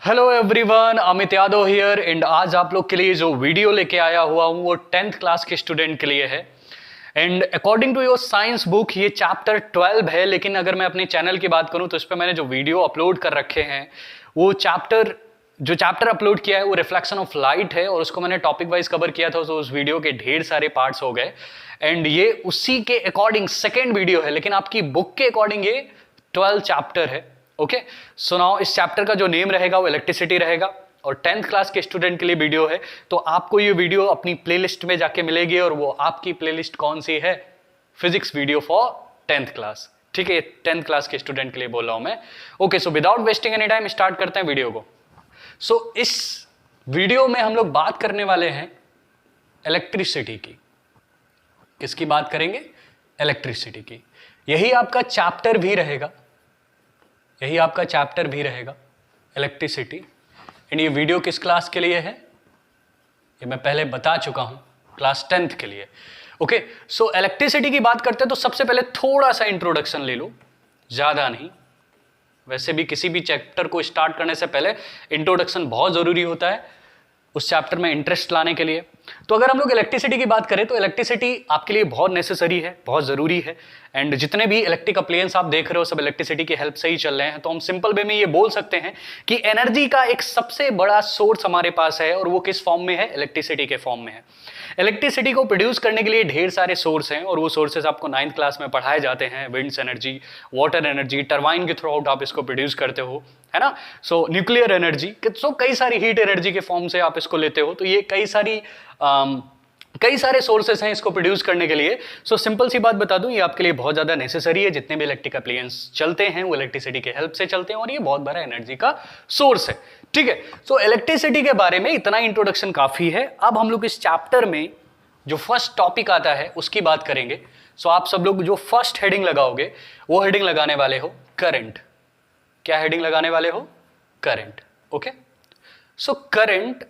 Hello everyone, Amit Yadav here and आज आप लोग के लिए जो वीडियो लेके आया हुआ हूँ वो 10th क्लास के स्टूडेंट के लिए है। And according to your science book ये चैप्टर 12 है, लेकिन अगर मैं अपने चैनल की बात करूँ तो इस पर मैंने जो वीडियो अपलोड कर रखे हैं वो चैप्टर अपलोड किया है वो रिफ्लेक्शन ऑफ लाइट है, और उसको मैंने टॉपिक वाइज कवर किया था, तो उस वीडियो के ढेर सारे पार्ट्स हो गए। एंड ये उसी के अकॉर्डिंग सेकेंड वीडियो है, लेकिन आपकी बुक के अकॉर्डिंग ये 12 चैप्टर है। ओके, सो नाउ इस चैप्टर का जो नेम रहेगा वो इलेक्ट्रिसिटी रहेगा और 10th क्लास के स्टूडेंट के लिए वीडियो है, तो आपको ये वीडियो अपनी प्लेलिस्ट में जाके मिलेगी, और वो आपकी प्लेलिस्ट कौन सी है? Physics video for 10th class. ठीक है, 10th क्लास के स्टूडेंट के लिए बोल रहा हूं मैं। Okay, so without wasting any time start करते हैं वीडियो को। सो इस वीडियो में हम लोग बात करने वाले हैं इलेक्ट्रिसिटी की। किसकी बात करेंगे? इलेक्ट्रिसिटी की। यही आपका चैप्टर भी रहेगा, इलेक्ट्रिसिटी। एंड ये वीडियो किस क्लास के लिए है ये मैं पहले बता चुका हूं, क्लास 10th के लिए। ओके, सो इलेक्ट्रिसिटी की बात करते हैं तो सबसे पहले थोड़ा सा इंट्रोडक्शन ले लो, ज्यादा नहीं। वैसे भी किसी भी चैप्टर को स्टार्ट करने से पहले इंट्रोडक्शन बहुत जरूरी होता है उस चैप्टर में इंटरेस्ट लाने के लिए। तो अगर हम लोग इलेक्ट्रिसिटी की बात करें तो इलेक्ट्रिसिटी आपके लिए बहुत नेसेसरी है, बहुत ज़रूरी है। एंड जितने भी इलेक्ट्रिक अप्लायंस आप देख रहे हो सब इलेक्ट्रिसिटी की हेल्प से ही चल रहे हैं। तो हम सिंपल वे में ये बोल सकते हैं कि एनर्जी का एक सबसे बड़ा सोर्स हमारे पास है, और वो किस फॉर्म में है? इलेक्ट्रिसिटी के फॉर्म में है। इलेक्ट्रिसिटी को प्रोड्यूस करने के लिए ढेर सारे सोर्स हैं, और वो सोर्सेज आपको 9th क्लास में पढ़ाए जाते हैं। Winds energy, water energy, turbine के थ्रू आउट आप इसको प्रोड्यूस करते हो, है ना। सो न्यूक्लियर एनर्जी, सो कई सारी हीट एनर्जी के फॉर्म से आप इसको लेते हो। तो ये कई सारे सोर्सेस हैं इसको प्रोड्यूस करने के लिए। सो सिंपल सी बात बता दूं, ये आपके लिए बहुत ज्यादा नेसेसरी है। जितने भी इलेक्ट्रिक अप्लायंस चलते हैं वो इलेक्ट्रिसिटी के हेल्प से चलते हैं, और ये बहुत बड़ा एनर्जी का सोर्स है। ठीक है, सो इलेक्ट्रिसिटी के बारे में इतना इंट्रोडक्शन काफी है। अब हम लोग इस चैप्टर में जो फर्स्ट टॉपिक आता है उसकी बात करेंगे। सो आप सब लोग जो फर्स्ट हेडिंग लगाओगे वो हेडिंग लगाने वाले हो करंट। क्या हेडिंग लगाने वाले हो? करंट। ओके, सो करंट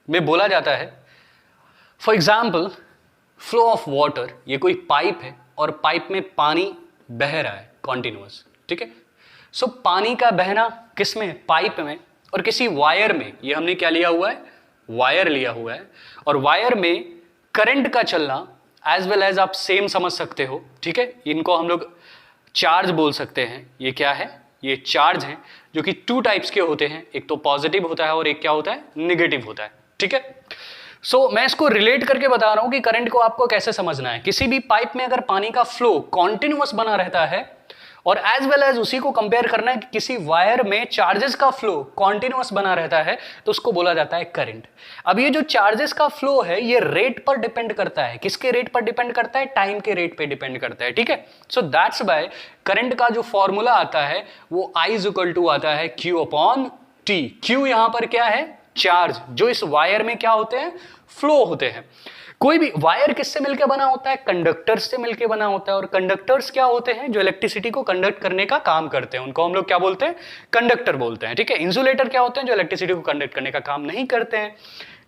में बोला जाता है, for example flow of water. ये कोई पाइप है और पाइप में पानी बह रहा है कॉन्टिन्यूअस। ठीक है, सो पानी का बहना किस में? पाइप में, और किसी वायर में। ये हमने क्या लिया हुआ है? वायर लिया हुआ है। और वायर में करंट का चलना एज वेल एज आप सेम समझ सकते हो। ठीक है, इनको हम लोग चार्ज बोल सकते हैं। ये क्या है? ये चार्ज है, जो कि 2 टाइप्स के होते हैं। एक तो पॉजिटिव होता है और एक क्या होता है? नेगेटिव होता है। ठीक है, सो मैं इसको रिलेट करके बता रहा हूं कि करंट को आपको कैसे समझना है। किसी भी पाइप में अगर पानी का फ्लो कॉन्टिन्यूअस बना रहता है, और एज वेल एज उसी को कंपेयर करना है कि किसी वायर में चार्जेस का फ्लो कॉन्टिन्यूअस बना रहता है, तो उसको बोला जाता है करंट। अब ये जो चार्जेस का फ्लो है ये रेट पर डिपेंड करता है। किसके रेट पर डिपेंड करता है? टाइम के रेट पे डिपेंड करता है। ठीक है, सो दैट्स व्हाई करंट का जो फॉर्मूला आता है वो I इक्वल टू आता है Q अपॉन T। Q यहां पर क्या है? चार्ज, जो इस वायर में क्या होते हैं? फ्लो होते हैं। कोई भी वायर किससे मिलकर बना होता है? कंडक्टर्स से मिलकर बना होता है। और कंडक्टर्स क्या होते हैं? जो इलेक्ट्रिसिटी को कंडक्ट करने का काम करते हैं, उनको हम लोग क्या बोलते हैं? कंडक्टर बोलते हैं। ठीक है, इंसुलेटर क्या होते हैं? जो इलेक्ट्रिसिटी को कंडक्ट करने का काम नहीं करते हैं।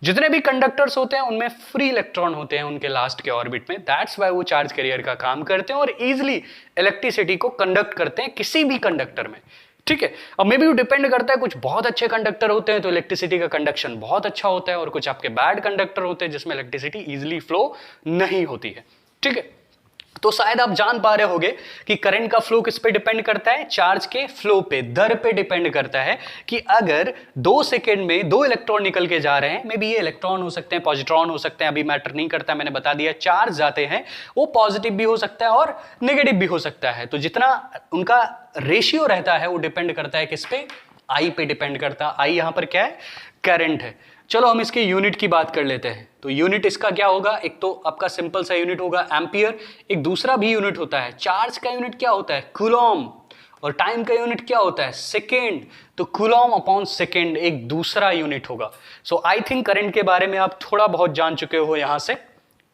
जितने भी कंडक्टर्स होते हैं उनमें फ्री इलेक्ट्रॉन होते हैं उनके लास्ट के ऑर्बिट में। दैट्स वाई वो चार्ज कैरियर का काम करते हैं और इजिली इलेक्ट्रिसिटी को कंडक्ट करते हैं किसी भी कंडक्टर में। ठीक है, अब मे बी डिपेंड करता है, कुछ बहुत अच्छे कंडक्टर होते हैं तो इलेक्ट्रिसिटी का कंडक्शन बहुत अच्छा होता है, और कुछ आपके बैड कंडक्टर होते हैं जिसमें इलेक्ट्रिसिटी इजीली फ्लो नहीं होती है। ठीक है, तो शायद आप जान पा रहे होंगे कि करंट का फ्लो किस पे डिपेंड करता है? चार्ज के फ्लो पे, दर पे डिपेंड करता है। कि अगर 2 सेकेंड में 2 इलेक्ट्रॉन निकल के जा रहे हैं, मे बी ये इलेक्ट्रॉन हो सकते हैं, पॉजिट्रॉन हो सकते हैं, अभी मैटर नहीं करता, मैंने बता दिया। चार्ज जाते हैं वो पॉजिटिव भी हो सकता है और नेगेटिव भी हो सकता है। तो जितना उनका रेशियो रहता है वो डिपेंड करता है किस पे? I पे डिपेंड करता है। I यहां पर क्या है? करंट है। चलो हम इसके यूनिट की बात कर लेते हैं। तो यूनिट इसका क्या होगा? एक तो आपका सिंपल सा यूनिट होगा एम्पियर, एक दूसरा भी यूनिट होता है। चार्ज का यूनिट क्या होता है? कूलॉम। और टाइम का यूनिट क्या होता है? सेकेंड। तो कूलॉम अपॉन सेकेंड एक दूसरा यूनिट होगा। सो आई थिंक करंट के बारे में आप थोड़ा बहुत जान चुके हो यहां से।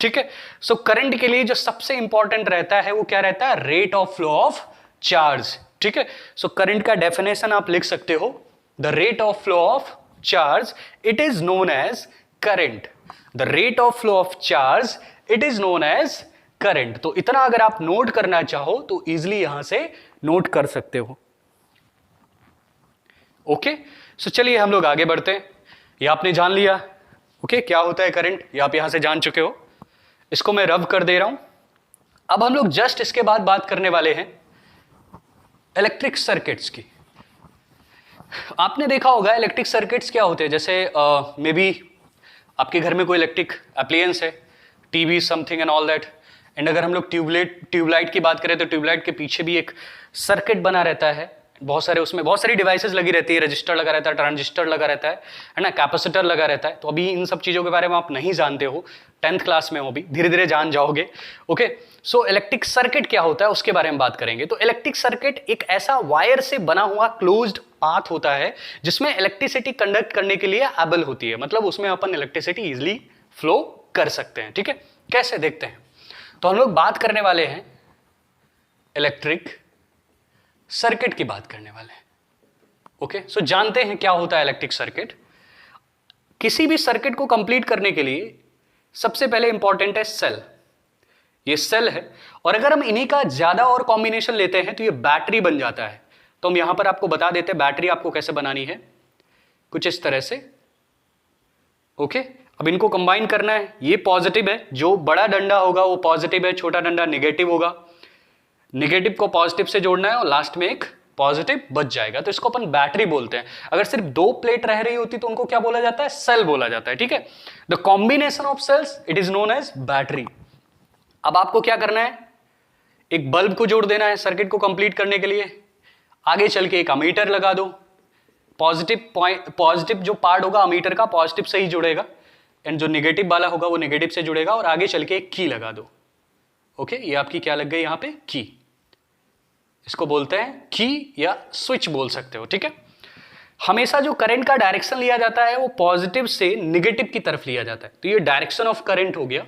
ठीक है, सो करंट के लिए जो सबसे इंपॉर्टेंट रहता है वो क्या रहता है? Rate of flow of charge. ठीक है, सो करंट का डेफिनेशन आप लिख सकते हो, the rate of flow of charge, it is known as current. The rate of flow of charge, it is known as current. तो इतना अगर आप नोट करना चाहो तो इजिली यहां से नोट कर सकते हो। ओके, सो चलिए हम लोग आगे बढ़ते हैं। ये आपने जान लिया ओके क्या होता है करंट, ये आप यहां से जान चुके हो। इसको मैं रब कर दे रहा हूं। अब हम लोग जस्ट इसके बाद बात करने वाले हैं इलेक्ट्रिक सर्किट्स की। आपने देखा होगा इलेक्ट्रिक सर्किट्स क्या होते हैं, जैसे मे बी आपके घर में कोई इलेक्ट्रिक अप्लायंस है, TV something and all that. And अगर हम लोग ट्यूबलाइट की बात करें तो ट्यूबलाइट के पीछे भी एक सर्किट बना रहता है, बहुत सारे उसमें बहुत सारी डिवाइसेस लगी रहती है, रजिस्टर लगा रहता है, ट्रांजिस्टर लगा रहता है ना, कैपेसिटर लगा रहता है। तो अभी इन सब चीज़ों के बारे में आप नहीं जानते हो, 10th क्लास में हो, भी धीरे धीरे जान जाओगे। ओके, सो इलेक्ट्रिक सर्किट क्या होता है उसके बारे में बात करेंगे। तो इलेक्ट्रिक सर्किट एक ऐसा वायर से बना हुआ क्लोज्ड पाथ होता है जिसमें इलेक्ट्रिसिटी कंडक्ट करने के लिए एबल होती है, मतलब उसमें अपन इलेक्ट्रिसिटी इजिली फ्लो कर सकते हैं। ठीक है, कैसे देखते हैं। तो हम लोग बात करने वाले हैं इलेक्ट्रिक सर्किट की बात करने वाले हैं। ओके, सो जानते हैं क्या होता है इलेक्ट्रिक सर्किट। किसी भी सर्किट को कंप्लीट करने के लिए सबसे पहले इंपॉर्टेंट है सेल। ये सेल है, और अगर हम इन्हीं का ज्यादा और कॉम्बिनेशन लेते हैं तो ये बैटरी बन जाता है। तो हम यहां पर आपको बता देते हैं बैटरी आपको कैसे बनानी है, कुछ इस तरह से। ओके, अब इनको कंबाइन करना है। ये पॉजिटिव है, जो बड़ा डंडा होगा वो पॉजिटिव है, छोटा डंडा नेगेटिव होगा। नेगेटिव को पॉजिटिव से जोड़ना है और लास्ट में एक पॉजिटिव बच जाएगा, तो इसको अपन बैटरी बोलते हैं। अगर सिर्फ दो प्लेट रह रही होती तो उनको क्या बोला जाता है, सेल बोला जाता है। ठीक है, the combination of cells it is known as battery. अब आपको क्या करना है, एक बल्ब को जोड़ देना है सर्किट को कंप्लीट करने के लिए। आगे चल के एक अमीटर लगा दो, पॉजिटिव जो पार्ट होगा अमीटर का पॉजिटिव से ही जुड़ेगा, एंड जो नेगेटिव वाला होगा वो नेगेटिव से जुड़ेगा। और आगे चल के एक की लगा दो। ओके, ये आपकी क्या लग गई यहां पे, की। इसको बोलते हैं की या स्विच बोल सकते हो। ठीक है, हमेशा जो करंट का डायरेक्शन लिया जाता है वो पॉजिटिव से नेगेटिव की तरफ लिया जाता है। तो ये डायरेक्शन ऑफ करंट हो गया,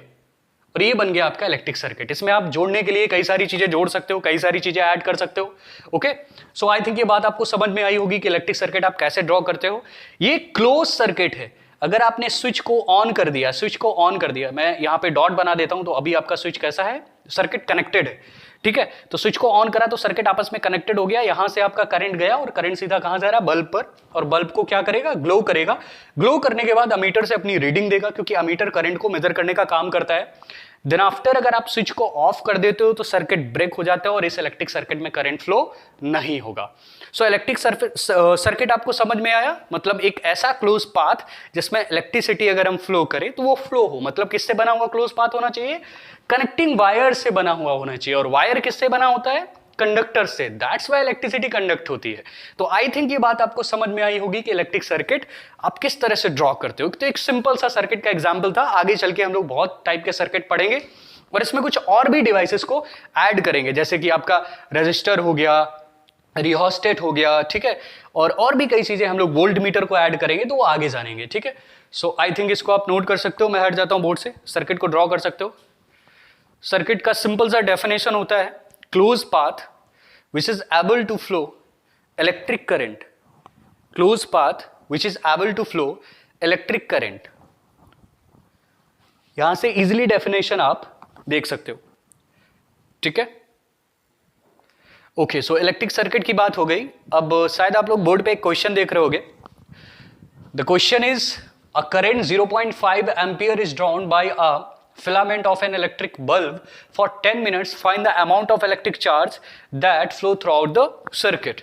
और ये बन गया आपका इलेक्ट्रिक सर्किट। इसमें आप जोड़ने के लिए कई सारी चीजें जोड़ सकते हो, कई सारी चीजें ऐड कर सकते हो। ओके, सो आई थिंक ये बात आपको समझ में आई होगी कि इलेक्ट्रिक सर्किट आप कैसे ड्रॉ करते हो। ये क्लोज सर्किट है। अगर आपने स्विच को ऑन कर दिया, स्विच को ऑन कर दिया, मैं यहां पे डॉट बना देता हूं, तो अभी आपका स्विच कैसा है, सर्किट कनेक्टेड है। ठीक है, तो स्विच को ऑन करा तो सर्किट आपस में कनेक्टेड हो गया। यहां से आपका करंट गया और करंट सीधा कहां जा रहा है, बल्ब पर, और बल्ब को क्या करेगा, ग्लो करेगा। ग्लो करने के बाद अमीटर से अपनी रीडिंग देगा, क्योंकि अमीटर करंट को मेजर करने का काम करता है। देन आफ्टर अगर आप स्विच को ऑफ कर देते हो तो सर्किट ब्रेक हो जाता है और इस इलेक्ट्रिक सर्किट में करंट फ्लो नहीं होगा। सो इलेक्ट्रिक सर्किट आपको समझ में आया, मतलब एक ऐसा क्लोज पाथ जिसमें इलेक्ट्रिसिटी अगर हम फ्लो करें तो वो फ्लो हो, मतलब किससे बना हुआ क्लोज पाथ होना चाहिए, कनेक्टिंग वायर से बना हुआ होना चाहिए। और वायर किससे बना होता है, कंडक्टर से। दैट्स व्हाई इलेक्ट्रिसिटी कंडक्ट होती है। तो आई थिंक ये बात आपको समझ में आई होगी कि इलेक्ट्रिक सर्किट आप किस तरह से ड्रॉ करते हो। तो एक सिंपल सा सर्किट का एग्जांपल था, आगे चल के हम लोग बहुत टाइप के सर्किट पढ़ेंगे और इसमें कुछ और भी डिवाइसेस को ऐड करेंगे, जैसे कि आपका रजिस्टर हो गया, रिहोस्टेट हो गया। ठीक है, और भी कई चीजें हम लोग वोल्ट मीटर को ऐड करेंगे, तो वो आगे जानेंगे। ठीक है, सो आई थिंक इसको आप नोट कर सकते हो। मैं हट जाता हूं बोर्ड से, सर्किट को ड्रॉ कर सकते हो। सर्किट का सिंपल सा डेफिनेशन होता है close path which is able to flow electric current, closed path which is able to flow electric current। यहां से इजिली डेफिनेशन आप देख सकते हो। ठीक है, ओके, सो इलेक्ट्रिक सर्किट की बात हो गई। अब शायद आप लोग बोर्ड पे एक क्वेश्चन देख रहे होगे। The question is a current 0.5 ampere is drawn by a filament of an electric bulb for 10 minutes. Find the amount of electric charge that flow throughout the circuit.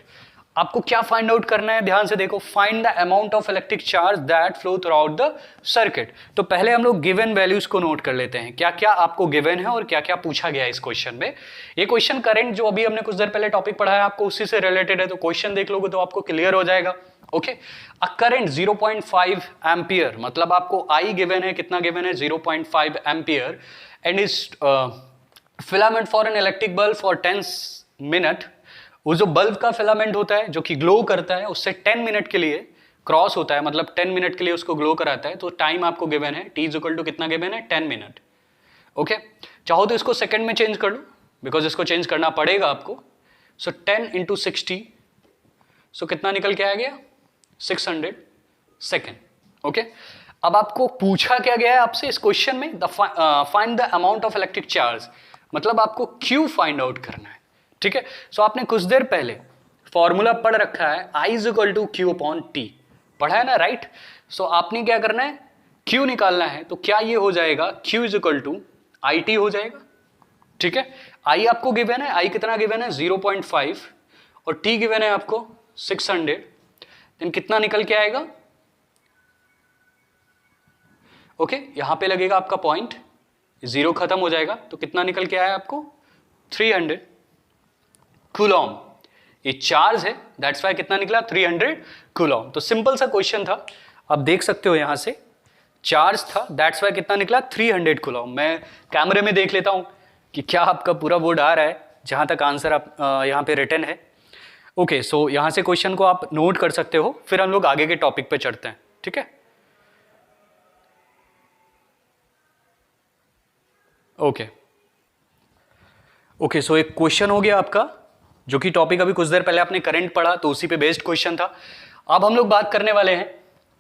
आपको क्या फाइंड आउट करना है, ध्यान से देखो। Find the amount of electric charge that flow throughout the circuit. तो पहले हम लोग गिवन वैल्यूज को नोट कर लेते हैं, क्या क्या आपको गिवन है और क्या क्या पूछा गया है इस क्वेश्चन में। ये क्वेश्चन करंट जो अभी हमने कुछ देर पहले टॉपिक पढ़ा है आपको उसी से रिलेटेड है, तो क्वेश्चन देख लोगे तो आपको क्लियर हो जाएगा। ओके, अ करंट 0.5 एम्पियर, मतलब आपको आई गिवन है, कितना गिवन है, 0.5 ampere, and is filament for an electric bulb for 10 minute. वो जो बल्ब का फिलामेंट होता है जो कि ग्लो करता है, उससे 10 मिनट के लिए क्रॉस होता है, मतलब 10 मिनट के लिए उसको ग्लो कराता है। तो टाइम आपको गिवन है, t इक्वल टू कितना गिवन है, 10 मिनट। ओके, चाहो तो इसको सेकंड में चेंज कर लो, बिकॉज इसको चेंज करना पड़ेगा आपको। सो 10 इंटू 60, सो कितना निकल के आ गया, 600 सेकेंड। ओके, अब आपको पूछा क्या गया है आपसे इस क्वेश्चन में, find the amount of electric charge, मतलब आपको क्यू फाइंड आउट करना है। ठीक है, सो आपने कुछ देर पहले फॉर्मूला पढ़ रखा है I is equal to Q upon T, पढ़ा है ना, राइट। सो आपने क्या करना है, Q निकालना है, तो क्या ये हो जाएगा Q is equal to I T हो जाएगा, ठीक है। I आपको गिवन है, I कितना गिवन है 0.5 और T गिवन है आपको 600, देन कितना निकल के आएगा, ओके यहां पे लगेगा आपका पॉइंट, जीरो खत्म हो जाएगा, तो कितना निकल के आया आपको 300 कूलॉम। ये चार्ज है, दैट्स वाई कितना निकला 300 कूलॉम। तो सिंपल सा क्वेश्चन था, आप देख सकते हो यहां से चार्ज था, दैट्स वाई कितना निकला 300 कूलॉम। मैं कैमरे में देख लेता हूं कि क्या आपका पूरा बोर्ड आ रहा है, जहां तक आंसर आप यहां पे रिटन है। ओके सो यहां से क्वेश्चन को आप नोट कर सकते हो, फिर हम लोग आगे के टॉपिक पे चढ़ते हैं, ठीक है। ओके सो एक क्वेश्चन हो गया आपका, जो कि टॉपिक अभी कुछ देर पहले आपने करंट पढ़ा, तो उसी पे बेस्ड क्वेश्चन था। अब हम लोग बात करने वाले हैं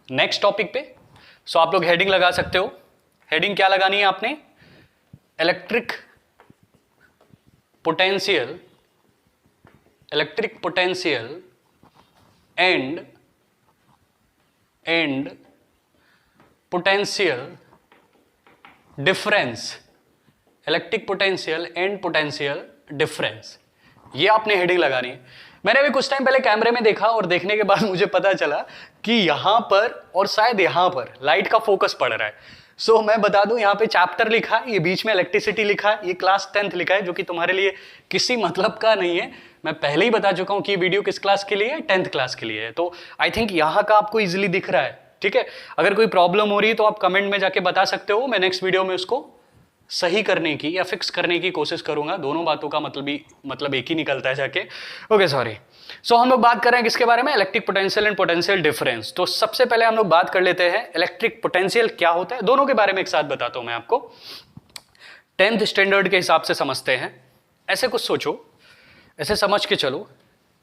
नेक्स्ट टॉपिक पे। सो आप लोग हेडिंग लगा सकते हो। हेडिंग क्या लगानी है आपने, electric potential and potential difference, electric potential and potential difference, ये आपने हेडिंग लगानी है। मैंने अभी कुछ टाइम पहले कैमरे में देखा और देखने के बाद मुझे पता चला कि यहां पर और शायद यहां पर लाइट का फोकस पड़ रहा है। सो मैं बता दूं, यहां पे चैप्टर लिखा है, ये बीच में इलेक्ट्रिसिटी लिखा है, ये क्लास 10th लिखा है, जो कि तुम्हारे लिए किसी मतलब का नहीं है। मैं पहले ही बता चुका हूं कि ये वीडियो किस क्लास के लिए है, 10th क्लास के लिए है। तो आई थिंक यहां का आपको इजिली दिख रहा है, ठीक है। अगर कोई प्रॉब्लम हो रही है तो आप कमेंट में जाके बता सकते हो, मैं नेक्स्ट वीडियो में उसको सही करने की या फिक्स करने की कोशिश करूंगा। दोनों बातों का मतलब एक ही निकलता है जाके। Okay sorry. सो हम लोग बात कर रहे हैं किसके बारे में, electric potential and potential difference. तो सबसे पहले हम लोग बात कर लेते हैं इलेक्ट्रिक पोटेंशियल क्या होता है, दोनों के बारे में एक साथ बताता हूं मैं आपको। 10th स्टैंडर्ड के हिसाब से समझते हैं। ऐसे कुछ सोचो, ऐसे समझ के चलो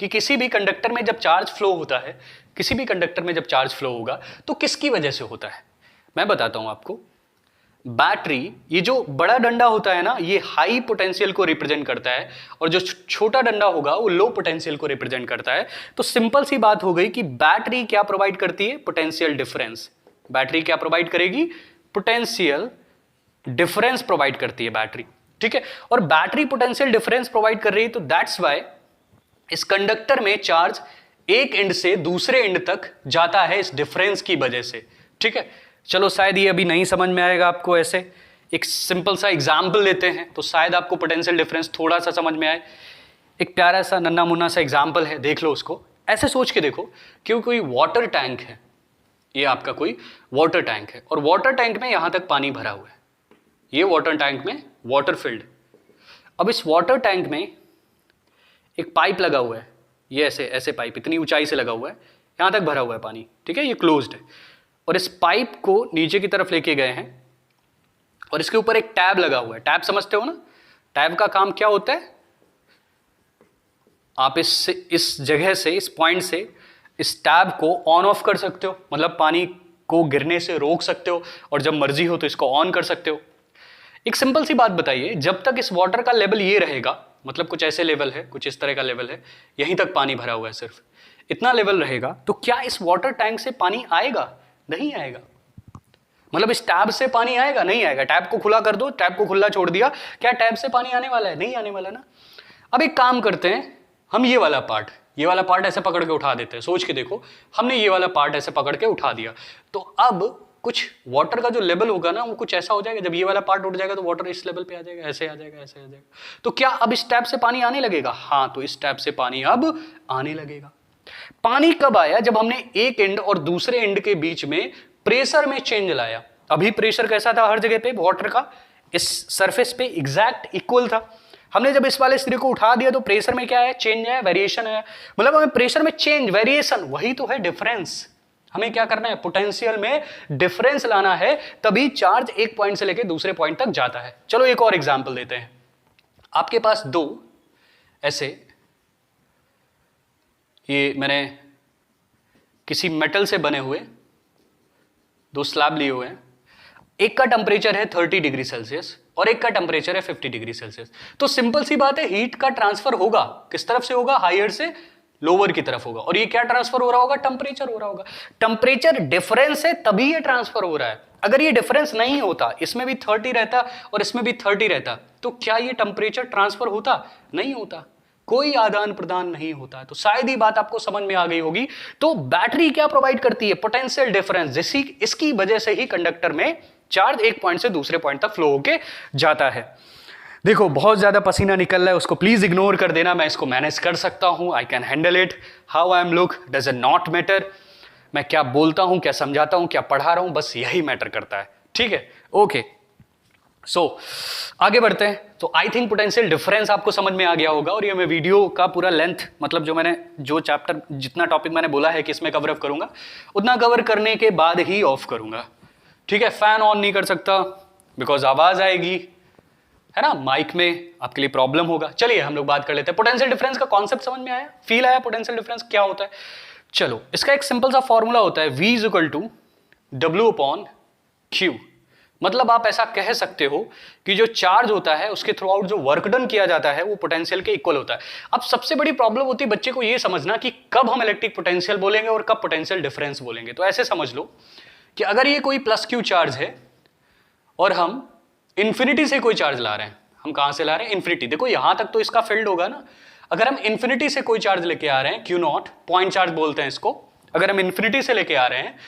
कि किसी भी कंडक्टर में जब चार्ज फ्लो होता है, किसी भी कंडक्टर में जब चार्ज फ्लो होगा तो किसकी वजह से होता है, मैं बताता हूं आपको। बैटरी, ये जो बड़ा डंडा होता है ना, ये हाई पोटेंशियल को रिप्रेजेंट करता है, और जो छोटा डंडा होगा वो लो पोटेंशियल को रिप्रेजेंट करता है। तो सिंपल सी बात हो गई कि बैटरी क्या प्रोवाइड करती है, पोटेंशियल डिफरेंस। बैटरी क्या प्रोवाइड करेगी, पोटेंशियल डिफरेंस प्रोवाइड करती है बैटरी, ठीक है। और बैटरी पोटेंशियल डिफरेंस प्रोवाइड कर रही है, तो दैट्स वाई इस कंडक्टर में चार्ज एक एंड से दूसरे एंड तक जाता है इस डिफरेंस की वजह से, ठीक है। चलो शायद ये अभी नहीं समझ में आएगा आपको, ऐसे एक सिंपल सा एग्जाम्पल लेते हैं तो शायद आपको पोटेंशियल डिफरेंस थोड़ा सा समझ में आए। एक प्यारा सा नन्ना मुन्ना सा एग्जाम्पल है, देख लो उसको। ऐसे सोच के देखो कि कोई वाटर टैंक है, ये आपका कोई वाटर टैंक है, और वाटर टैंक में यहां तक पानी भरा हुआ है, ये वाटर टैंक में वाटर फिल्ड। अब इस वाटर टैंक में एक पाइप लगा हुआ है, ये ऐसे ऐसे पाइप इतनी ऊंचाई से लगा हुआ है, यहां तक भरा हुआ है पानी, ठीक है, ये क्लोज्ड है। और इस पाइप को नीचे की तरफ लेके गए हैं और इसके ऊपर एक टैब लगा हुआ है। टैब समझते हो ना, टैब का काम क्या होता है, आप इस जगह से, इस पॉइंट से इस टैब को ऑन ऑफ कर सकते हो, मतलब पानी को गिरने से रोक सकते हो, और जब मर्जी हो तो इसको ऑन कर सकते हो। एक सिंपल सी बात बताइए, जब तक इस वाटर का लेवल ये रहेगा, मतलब कुछ ऐसे लेवल है, कुछ इस तरह का लेवल है, यहीं तक पानी भरा हुआ है, सिर्फ इतना लेवल रहेगा, तो क्या इस वाटर टैंक से पानी आएगा, नहीं आएगा। मतलब इस टैब से पानी आएगा, नहीं आएगा। टैब को खुला कर दो, टैब को खुला छोड़ दिया, क्या टैब से पानी आने वाला है, नहीं आने वाला ना। अब एक काम करते हैं, हम ये वाला पार्ट ऐसे पकड़ के उठा देते हैं। सोच के देखो, हमने ये वाला पार्ट ऐसे पकड़ के उठा दिया, तो अब कुछ वाटर का जो लेवल होगा ना, वो कुछ ऐसा हो जाएगा, जब ये वाला पार्ट उठ जाएगा तो वाटर इस लेवल पे आ जाएगा, ऐसे आ जाएगा, ऐसे आ जाएगा। तो क्या अब इस टैब से पानी आने लगेगा, हाँ, तो इस टैब से पानी अब आने लगेगा। पानी कब आया, जब हमने एक एंड और दूसरे एंड के बीच में प्रेशर में चेंज लाया। अभी प्रेशर कैसा था हर जगह पे, वाटर का इस सरफेस पे एग्जैक्ट इक्वल था। हमने जब इस वाले सिरे को उठा दिया तो प्रेशर में क्या है, चेंज है, वेरिएशन है। मतलब हमें प्रेशर में चेंज, वेरिएशन, वही तो है डिफरेंस। हमें क्या करना है, पोटेंशियल में डिफरेंस लाना है, तभी चार्ज एक पॉइंट से लेकर दूसरे पॉइंट तक जाता है। चलो एक और एग्जांपल देते हैं। आपके पास दो ऐसे, ये मैंने किसी मेटल से बने हुए दो स्लैब लिए हुए हैं, एक का टेम्परेचर है 30 डिग्री सेल्सियस और एक का टेम्परेचर है 50 डिग्री सेल्सियस। तो सिंपल सी बात है, हीट का ट्रांसफर होगा, किस तरफ से होगा, हायर से लोअर की तरफ होगा। और ये क्या ट्रांसफर हो रहा होगा? टेम्परेचर हो रहा होगा। टेम्परेचर डिफरेंस है तभी ये ट्रांसफर हो रहा है। अगर ये डिफरेंस नहीं होता, इसमें भी 30 रहता और इसमें भी 30 रहता, तो क्या ये टेम्परेचर ट्रांसफर होता? नहीं होता, कोई आदान प्रदान नहीं होता। तो शायद ये बात आपको समझ में आ गई होगी। तो बैटरी क्या प्रोवाइड करती है? Potential difference. इसकी वजह से ही कंडक्टर में चार्ज एक पॉइंट से दूसरे पॉइंट तक फ्लो होके जाता है। देखो बहुत ज्यादा पसीना निकल रहा है, उसको प्लीज इग्नोर कर देना, मैं इसको मैनेज कर सकता हूं, I can handle it. How I am look does not matter. मैं क्या बोलता हूं, क्या समझाता हूं, क्या पढ़ा रहा हूं, बस यही मैटर करता है। ठीक है, ओके। सो आगे बढ़ते हैं। तो आई थिंक पोटेंशियल डिफरेंस आपको समझ में आ गया होगा। और ये मैं वीडियो का पूरा लेंथ, मतलब जो चैप्टर जितना टॉपिक मैंने बोला है कि इसमें कवर अप करूंगा, उतना कवर करने के बाद ही ऑफ करूंगा। ठीक है, फैन ऑन नहीं कर सकता बिकॉज आवाज आएगी, है ना, माइक में आपके लिए प्रॉब्लम होगा। चलिए हम लोग बात कर लेते हैं। पोटेंशियल डिफरेंस का कॉन्सेप्ट समझ में आया? फील आया पोटेंशियल डिफरेंस क्या होता है? चलो, इसका एक सिंपल सा फॉर्मूला होता है, V = W/Q। मतलब आप ऐसा कह सकते हो कि जो चार्ज होता है उसके थ्रू आउट जो वर्क डन किया जाता है वो पोटेंशियल के इक्वल होता है। अब सबसे बड़ी प्रॉब्लम होती है बच्चे को ये समझना कि कब हम इलेक्ट्रिक पोटेंशियल बोलेंगे और कब पोटेंशियल डिफरेंस बोलेंगे। तो ऐसे समझ लो कि अगर ये कोई +Q चार्ज है और हम इंफिनिटी से कोई चार्ज ला रहे हैं, हम कहां से ला रहे हैं? इंफिनिटी। देखो यहां तक तो इसका फील्ड होगा ना। अगर हम इंफिनिटी से कोई चार्ज लेके आ रहे हैं, Q0 पॉइंट चार्ज बोलते हैं इसको, अगर हम इंफिनिटी से लेके आ रहे हैं,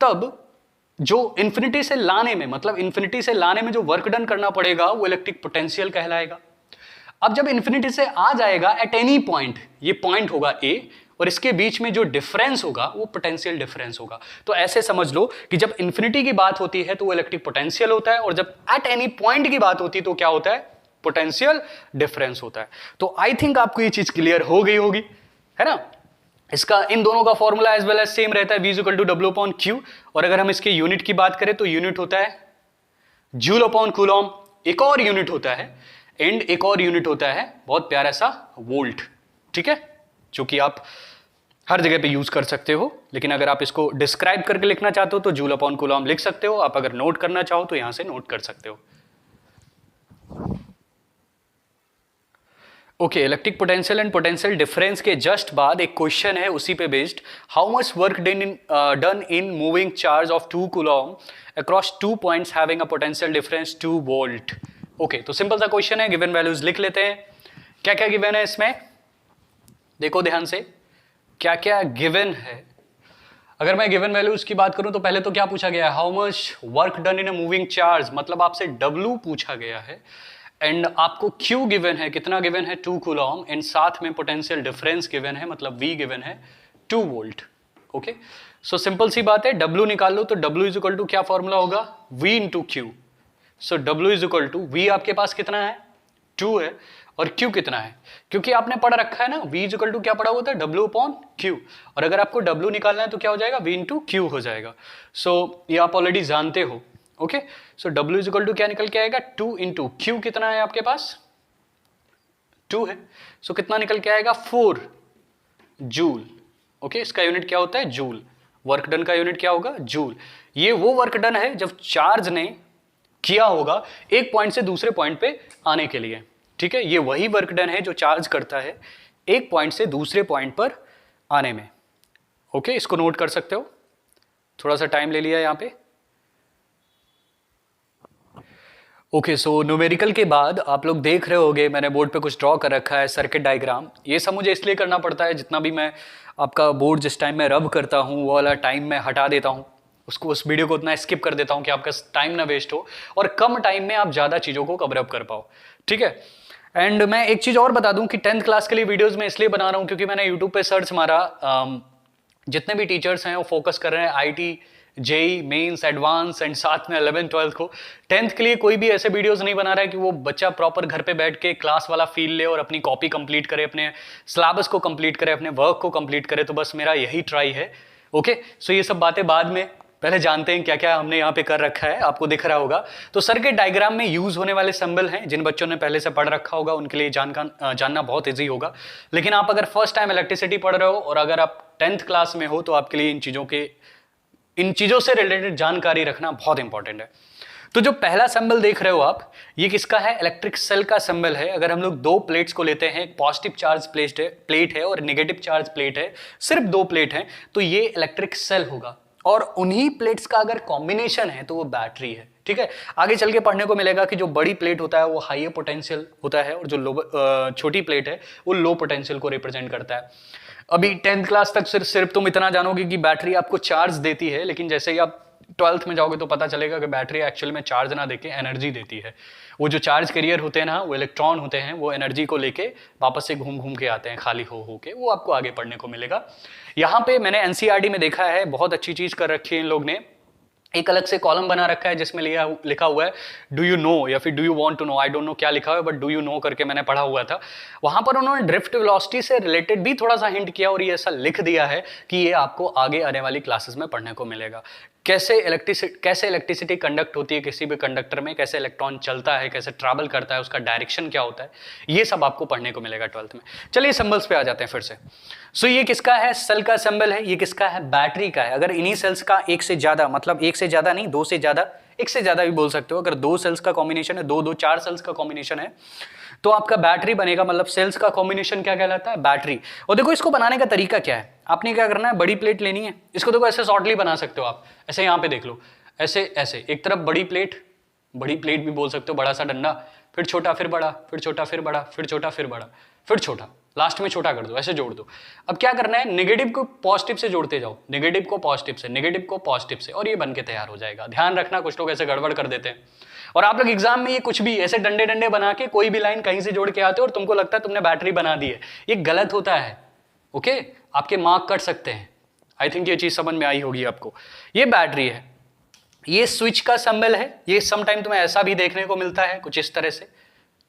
तब जो इंफिनिटी से लाने में, मतलब इंफिनिटी से लाने में जो वर्क डन करना पड़ेगा वो इलेक्ट्रिक पोटेंशियल कहलाएगा। अब जब इंफिनिटी से आ जाएगा एट एनी पॉइंट, ये पॉइंट होगा A और इसके बीच में जो डिफरेंस होगा वो पोटेंशियल डिफरेंस होगा। तो ऐसे समझ लो कि जब इंफिनिटी की बात होती है तो वो इलेक्ट्रिक पोटेंशियल होता है, और जब एट एनी पॉइंट की बात होती है तो क्या होता है? पोटेंशियल डिफरेंस होता है। तो आई थिंक आपको ये चीज क्लियर हो गई होगी, है ना। इसका इन दोनों का formula as well as same रहता है, V = W/Q। और अगर हम इसके यूनिट की बात करें तो यूनिट होता है जूल/कूलॉम। एक और यूनिट होता है एक और यूनिट होता है बहुत प्यारा सा वोल्ट। ठीक है, जो कि आप हर जगह पे यूज कर सकते हो, लेकिन अगर आप इसको डिस्क्राइब करके लिखना चाहते हो तो जूल/कूलॉम लिख सकते हो। आप अगर नोट करना चाहो तो यहां से नोट कर सकते हो। Okay, electric potential and potential difference के जस्ट बाद एक क्वेश्चन है उसी पे based, how much work done in moving charge of 2 Coulomb across 2 points having a potential difference 2 volt. Okay, तो सिंपल सा क्वेश्चन है, गिवन वैल्यूज लिख लेते हैं। क्या क्या गिवन है इसमें, देखो ध्यान से क्या क्या गिवन है। अगर मैं गिवन वैल्यूज की बात करूं तो पहले तो क्या पूछा गया है? How much work done in a moving charge, मतलब आपसे W पूछा गया है, एंड आपको Q गिवन है, कितना गिवन है? 2 कूलॉम, एंड साथ में पोटेंशियल डिफरेंस गिवन है, मतलब V गिवन है 2 वोल्ट। ओके, सो सिंपल सी बात है, W निकाल लो तो W = क्या फॉर्मूला होगा? V × Q। सो W = V आपके पास कितना है? 2 है, और Q कितना है? क्योंकि आपने पढ़ रखा है ना, V = क्या पढ़ा होता है? W/Q। और अगर आपको W निकालना है तो क्या हो जाएगा? V × Q हो जाएगा। सो ये आप ऑलरेडी जानते हो। ओके, सो W = क्या निकल के आएगा? 2 × Q कितना है आपके पास? 2 है, सो कितना निकल के आएगा? 4 जूल। ओके, इसका यूनिट क्या होता है? जूल। वर्क डन का यूनिट क्या होगा? जूल। ये वो वर्क डन है जब चार्ज ने किया होगा एक पॉइंट से दूसरे पॉइंट पे आने के लिए। ठीक है, ये वही वर्क डन है जो चार्ज करता है एक पॉइंट से दूसरे पॉइंट पर आने में। ओके, इसको नोट कर सकते हो, थोड़ा सा टाइम ले लिया यहां पे। ओके, सो न्यूमेरिकल के बाद आप लोग देख रहे होगे मैंने बोर्ड पे कुछ ड्रॉ कर रखा है, सर्किट डायग्राम। ये सब मुझे इसलिए करना पड़ता है, जितना भी मैं आपका बोर्ड जिस टाइम में रब करता हूँ वो वाला टाइम मैं हटा देता हूँ, उसको उस वीडियो को उतना स्किप कर देता हूँ कि आपका टाइम ना वेस्ट हो और कम टाइम में आप ज़्यादा चीज़ों को कवर अप कर पाओ। ठीक है, एंड मैं एक चीज़ और बता दूं कि 10th क्लास के लिए वीडियोज़ मैं इसलिए बना रहा हूँ क्योंकि मैंने यूट्यूब पे सर्च मारा, जितने भी टीचर्स हैं वो फोकस कर रहे हैं IT, JEE mains, advance and साथ में 11th 12th को। 10th के लिए कोई भी ऐसे वीडियोस नहीं बना रहा है कि वो बच्चा प्रॉपर घर पे बैठ के क्लास वाला फील ले और अपनी कॉपी कंप्लीट करे, अपने सिलेबस को कंप्लीट करे, अपने वर्क को कंप्लीट करे। तो बस मेरा यही ट्राई है। ओके, सो ये सब बातें बाद में, पहले जानते हैं क्या क्या हमने यहाँ पे कर रखा है। आपको दिख रहा होगा तो सर्किट डायग्राम में यूज होने वाले सिंबल हैं, जिन बच्चों ने पहले से पढ़ रखा होगा उनके लिए जानना बहुत ईजी होगा। लेकिन आप अगर फर्स्ट टाइम इलेक्ट्रिसिटी पढ़ रहे हो और अगर आप 10th क्लास में हो तो आपके लिए इन चीज़ों से रिलेटेड जानकारी रखना बहुत इंपॉर्टेंट है। तो जो पहला सिंबल देख रहे हो आप, ये किसका है? इलेक्ट्रिक सेल का सिंबल है। अगर हम लोग दो प्लेट्स को लेते हैं, एक पॉजिटिव चार्ज प्लेट है और नेगेटिव चार्ज प्लेट है, सिर्फ दो प्लेट है, तो ये इलेक्ट्रिक सेल होगा। और उन्हीं प्लेट्स का अगर कॉम्बिनेशन है तो वो बैटरी है। ठीक है, आगे चल के पढ़ने को मिलेगा कि जो बड़ी प्लेट होता है वो हाई पोटेंशियल होता है और जो छोटी प्लेट है वो लो पोटेंशियल को रिप्रेजेंट करता है। अभी 10th क्लास तक सिर्फ तुम इतना जानोगे कि बैटरी आपको चार्ज देती है, लेकिन जैसे ही आप 12th में जाओगे तो पता चलेगा कि बैटरी एक्चुअल में चार्ज ना देके एनर्जी देती है। वो जो चार्ज कैरियर होते हैं ना, वो इलेक्ट्रॉन होते हैं, वो एनर्जी को लेके वापस से घूम घूम के आते हैं खाली हो के। वो आपको आगे पढ़ने को मिलेगा। यहाँ पे मैंने एनसीईआरटी में देखा है, बहुत अच्छी चीज कर रखी है इन लोग ने। एक अलग से कॉलम बना रखा है जिसमें लिखा हुआ है डू यू नो या फिर do you want to know, I don't know क्या लिखा हुआ है, बट डू यू नो करके मैंने पढ़ा हुआ था। वहां पर उन्होंने ड्रिफ्ट वेलोसिटी से रिलेटेड भी थोड़ा सा हिंट किया और ये ऐसा लिख दिया है कि ये आपको आगे आने वाली क्लासेस में पढ़ने को मिलेगा। कैसे इलेक्ट्रिसिटी कंडक्ट होती है किसी भी कंडक्टर में, कैसे इलेक्ट्रॉन चलता है, कैसे ट्रैवल करता है, उसका डायरेक्शन क्या होता है, ये सब आपको पढ़ने को मिलेगा 12th में। चलिए सिंबल्स पे आ जाते हैं फिर से। सो ये किसका है? सेल का सिंबल है। ये किसका है? बैटरी का है। अगर इन्हीं सेल्स का एक से ज्यादा, मतलब एक से ज्यादा नहीं, दो से ज्यादा, एक से ज्यादा भी बोल सकते हो, अगर दो सेल्स का कॉम्बिनेशन है, दो चार सेल्स का कॉम्बिनेशन है, तो आपका बैटरी बनेगा। मतलब सेल्स का कॉम्बिनेशन क्या कहलाता है? बैटरी। और देखो इसको बनाने का तरीका क्या है, आपने क्या करना है, बड़ी प्लेट लेनी है। इसको देखो ऐसे शॉर्टली बना सकते हो आप, ऐसे यहाँ पे देख लो, ऐसे ऐसे एक तरफ बड़ी प्लेट भी बोल सकते हो, बड़ा सा डंडा, फिर छोटा, फिर बड़ा, फिर छोटा, फिर बड़ा, फिर छोटा, फिर बड़ा, फिर छोटा, लास्ट में छोटा कर दो, ऐसे जोड़ दो। अब क्या करना है, नेगेटिव को पॉजिटिव से जोड़ते जाओ, नेगेटिव को पॉजिटिव से, नेगेटिव को पॉजिटिव से, और ये बन के तैयार हो जाएगा। ध्यान रखना कुछ लोग ऐसे गड़बड़ कर देते हैं और आप लोग एग्जाम में ये कुछ भी ऐसे डंडे डंडे बना के कोई भी लाइन कहीं से जोड़ के आते हो और तुमको लगता है तुमने बैटरी बना दी है। ये गलत होता है। ओके, आपके मार्क कट सकते हैं। आई थिंक ये चीज समझ में आई होगी आपको। ये बैटरी है। ये स्विच का सिंबल है। ये समटाइम तुम्हें ऐसा भी देखने को मिलता है कुछ इस तरह से,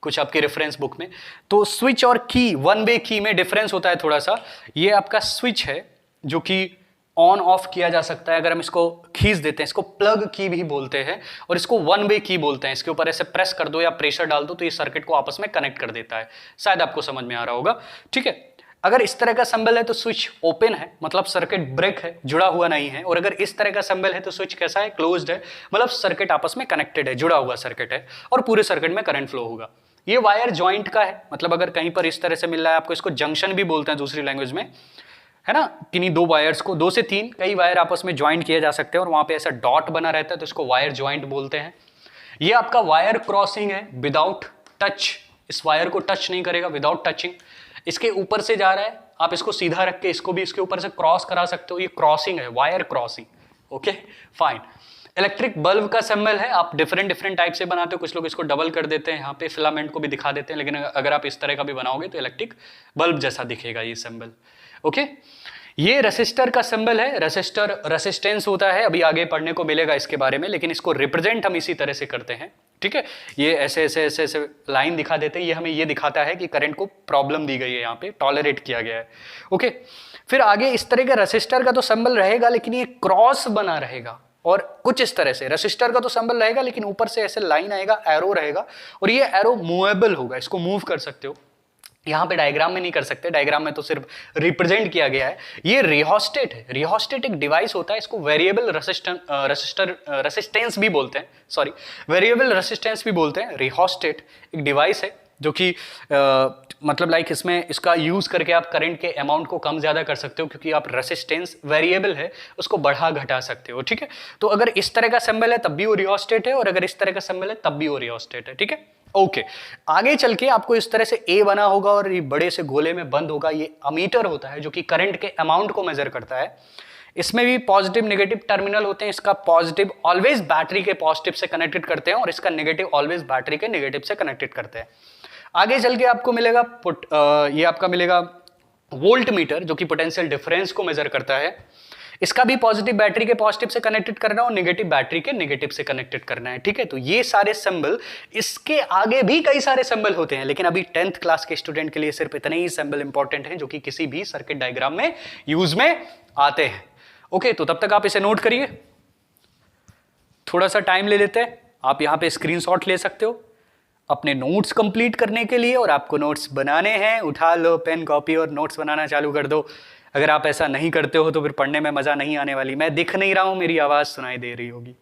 कुछ आपकी रेफरेंस बुक में। तो स्विच और की, वन वे की में डिफरेंस होता है थोड़ा सा। ये आपका स्विच है जो कि ऑन ऑफ किया जा सकता है। अगर हम इसको खींच देते हैं, इसको प्लग की भी बोलते हैं और इसको वन वे की बोलते हैं। इसके ऊपर ऐसे प्रेस कर दो या प्रेशर डाल दो तो ये सर्किट को आपस में कनेक्ट कर देता है। शायद आपको समझ में आ रहा होगा। ठीक है, अगर इस तरह का सिंबल है तो स्विच ओपन है, मतलब सर्किट ब्रेक है, जुड़ा हुआ नहीं है। और अगर इस तरह का सिंबल है तो स्विच कैसा है? क्लोज्ड है, मतलब सर्किट आपस में कनेक्टेड है, जुड़ा हुआ सर्किट है और पूरे सर्किट में करंट फ्लो होगा। ये वायर जॉइंट का है, मतलब अगर कहीं पर इस तरह से मिल रहा है आपको, इसको जंक्शन भी बोलते हैं दूसरी लैंग्वेज में, है ना। किन्हीं दो वायर्स को, दो से तीन कई वायर आपस में ज्वाइंट किए जा सकते हैं और वहां पे ऐसा डॉट बना रहता है तो इसको वायर ज्वाइंट बोलते हैं। ये आपका वायर क्रॉसिंग है विदाउट टच, इस वायर को टच नहीं करेगा, विदाउट टचिंग। इसके ऊपर से जा रहा है, आप इसको सीधा रख के इसको भी इसके ऊपर से क्रॉस करा सकते हो। ये क्रॉसिंग है, wire crossing. Okay fine. Electric bulb का सिंबल है। आप डिफरेंट टाइप से बनाते हो, कुछ लोग इसको डबल कर देते हैं, यहाँ पे फिलामेंट को भी दिखा देते हैं, लेकिन अगर आप इस तरह का भी बनाओगे तो इलेक्ट्रिक बल्ब जैसा दिखेगा ये सिंबल। ओके, ये रेसिस्टर का सिंबल है। रेसिस्टर रेसिस्टेंस होता है, अभी आगे पढ़ने को मिलेगा इसके बारे में, लेकिन इसको रिप्रेजेंट हम इसी तरह से करते हैं। ठीक है, ये ऐसे ऐसे ऐसे ऐसे लाइन दिखा देते हैं, ये हमें ये दिखाता है कि करंट को प्रॉब्लम दी गई है, यहाँ पे टॉलरेट किया गया है। ओके, फिर आगे इस तरह का रेसिस्टर का तो सिंबल रहेगा, लेकिन ये क्रॉस बना रहेगा और कुछ इस तरह से रेसिस्टर का तो सिंबल रहेगा, लेकिन ऊपर से ऐसे लाइन आएगा, एरो रहेगा और ये एरो मूवेबल होगा, इसको मूव कर सकते हो। यहाँ पे डायग्राम में नहीं कर सकते, डायग्राम में तो सिर्फ रिप्रेजेंट किया गया है। ये रिहोस्टेट है। रिहोस्टेट एक डिवाइस होता है, इसको वेरिएबल रेसिस्टेंस भी बोलते हैं, सॉरी वेरिएबल रेसिस्टेंस भी बोलते हैं। रिहोस्टेट एक डिवाइस है जो कि मतलब लाइक इसमें इसका यूज करके आप करंट के अमाउंट को कम ज्यादा कर सकते हो, क्योंकि आप रेसिस्टेंस वेरिएबल है उसको बढ़ा घटा सकते हो। ठीक है, तो अगर इस तरह का सिंबल है तब भी वो रिहोस्टेट है और अगर इस तरह का सिंबल है तब भी वो रिहोस्टेट है। ठीक है, ओके आगे चल के आपको इस तरह से ए बना होगा और ये बड़े से गोले में बंद होगा। ये अमीटर होता है जो कि करंट के अमाउंट को मेजर करता है। इसमें भी पॉजिटिव नेगेटिव टर्मिनल होते हैं। इसका पॉजिटिव ऑलवेज बैटरी के पॉजिटिव से कनेक्टेड करते हैं और इसका नेगेटिव ऑलवेज बैटरी के नेगेटिव से कनेक्टेड करते हैं। आगे चल के आपको मिलेगा ये आपका मिलेगा वोल्ट मीटर, जो कि पोटेंशियल डिफरेंस को मेजर करता है। इसका भी पॉजिटिव बैटरी के पॉजिटिव से कनेक्टेड करना और नेगेटिव बैटरी के नेगेटिव से कनेक्टेड करना है। ठीक है, तो ये सारे सिंबल, इसके आगे भी कई सारे सिंबल होते हैं, लेकिन अभी 10th क्लास के स्टूडेंट के लिए सिर्फ इतने ही सिंबल इंपॉर्टेंट हैं जो कि किसी भी सर्किट डायग्राम में यूज में आते हैं। ओके, तो तब तक आप इसे नोट करिए, थोड़ा सा टाइम ले लेते हैं। आप यहाँ पे स्क्रीनशॉट ले सकते हो अपने नोट्स कंप्लीट करने के लिए, और आपको नोट्स बनाने हैं, उठा लो पेन कॉपी और नोट्स बनाना चालू कर दो। अगर आप ऐसा नहीं करते हो तो फिर पढ़ने में मजा नहीं आने वाली। मैं दिख नहीं रहा हूं, मेरी आवाज सुनाई दे रही होगी।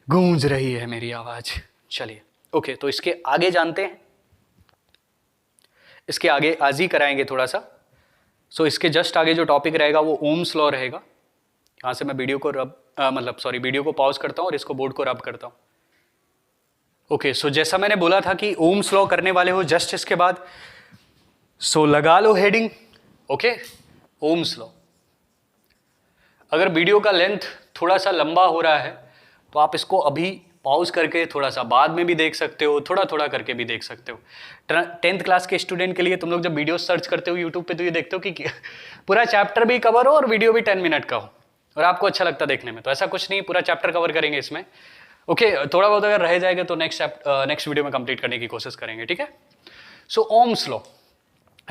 गूंज रही है मेरी आवाज। चलिए ओके, तो इसके आगे जानते हैं, इसके आगे आज ही कराएंगे थोड़ा सा। सो इसके जस्ट आगे जो टॉपिक रहेगा वो ओम्स लॉ रहेगा। यहां से मैं वीडियो को वीडियो को पॉज करता हूं और इसको बोर्ड को रब करता हूं। ओके, सो जैसा मैंने बोला था कि ओम्स लॉ करने वाले हो जस्ट इसके बाद, सो लगा लो हेडिंग। Okay, Ohm's law. अगर वीडियो का लेंथ थोड़ा सा लंबा हो रहा है तो आप इसको अभी पॉज करके थोड़ा सा बाद में भी देख सकते हो, थोड़ा थोड़ा करके भी देख सकते हो। 10th क्लास के स्टूडेंट के लिए तुम लोग जब वीडियो सर्च करते हो यूट्यूब पे तो ये देखते हो कि पूरा चैप्टर भी कवर हो और वीडियो भी 10 मिनट का हो और आपको अच्छा लगता देखने में। तो ऐसा कुछ नहीं, पूरा चैप्टर कवर करेंगे इसमें। ओके, थोड़ा बहुत अगर रह जाएगा तो नेक्स्ट वीडियो में कंप्लीट करने की कोशिश करेंगे, ठीक है। सो ओम्स लॉ